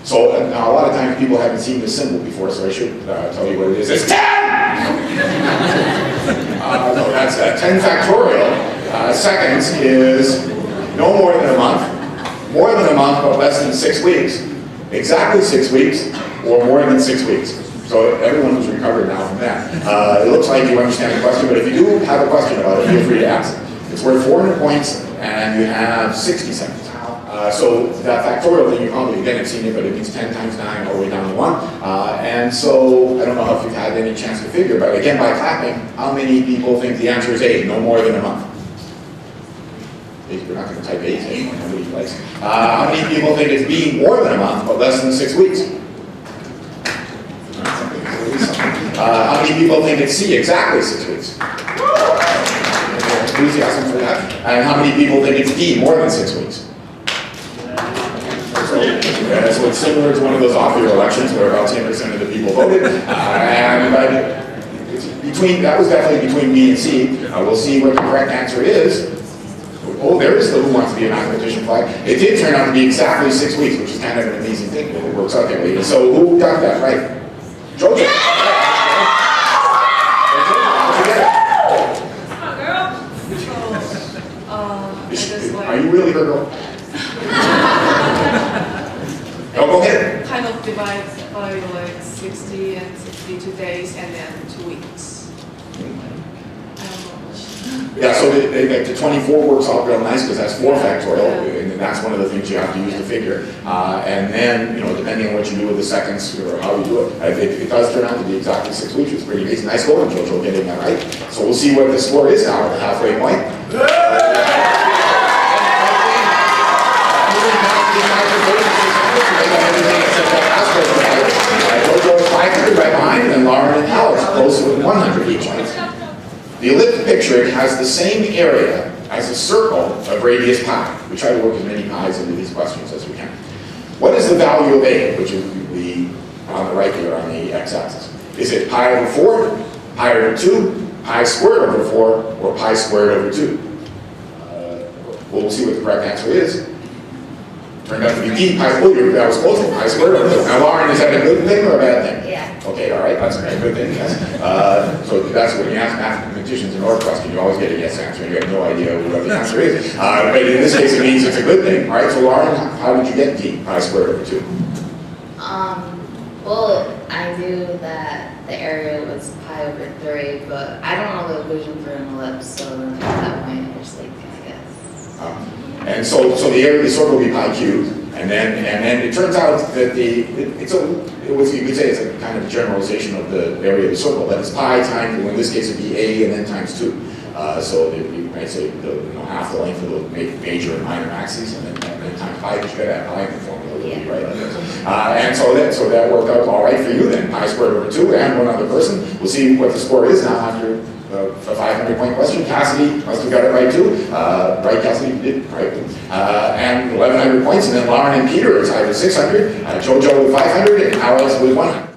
So now a lot of times people haven't seen this symbol before, so I should tell you what it is. It's 10! No, that's 10 factorial seconds is no more than a month, more than a month but less than 6 weeks, exactly 6 weeks, or more than 6 weeks. So everyone who's recovered now from that. It looks like you understand the question, but if you do have a question about it, feel free to ask. It's worth 400 points, and you have 60 seconds. So that factorial thing, you probably, again, have seen it, but it means 10 times 9 all the way down to 1. And so, I don't know if you've had any chance to figure, but again, by clapping, how many people think the answer is A, no more than a month? We're not going to type A, so nobody likes it. How many people think it's B, more than a month, but less than 6 weeks? How many people think it's C, exactly 6 weeks? Enthusiasm for that. And how many people think it's D, more than 6 weeks? So it's similar to one of those off-year elections where about 10% of the people voted. That was definitely between B and C. We'll see what the correct answer is. Oh, there is the Who Wants to Be a Mathematician Pi. It did turn out to be exactly 6 weeks, which is kind of an amazing thing that it works out that way. So who got that right? Jojo. Are you really her girl? No, go ahead. Kind of divides by like 60 and 62 days and then 2 weeks. Yeah, so the 24 works out real nice because that's 4 factorial, and that's one of the things you have to use to figure. And then, depending on what you do with the seconds or how you do it, it does turn out to be exactly 6 weeks. It's pretty amazing. Nice going, Jojo, getting that right. So we'll see what the score is now at the halfway point. Jojo is 500 right behind, and Lauren and Alex close with 100 each. The elliptic picture has the same area as a circle of radius pi. We try to work as many pi's into these questions as we can. What is the value of A, which is on the right here on the x-axis? Is it pi over 4, pi over 2, pi squared over 4, or pi squared over 2? We'll see what the correct answer is. Turned out to be D, pi squared. That was close to pi squared over 2. Now, Lauren, is that a good thing or a bad thing? Yeah. Okay, all right, that's a good thing, yes. So that's when you ask mathematicians an or question, you always get a yes answer, and you have no idea what the answer is. But in this case, it means it's a good thing. All right, so Lauren, how did you get D, pi squared over 2? Well, I knew that the area was pi over 3, but I don't know the equation for an ellipse, so at that point, I just like, I guess. And so the area of the circle will be pi cubed, and then it turns out that you could say it's a kind of generalization of the area of the circle, that it's pi times, in this case it would be A and then times 2. So you might say half the length of the major and minor axes, and then times pi, because you got to have pi in the formula, would be right like this. And so that worked out all right for you then, pi squared over 2, and one other person. We'll see what the score is now after a 500-point question. Cassidy must have got it right too. Right, Cassidy, you did, right. And 1,100 points, and then Lauren and Peter are tied with 600, Jojo with 500, and Alex with 100.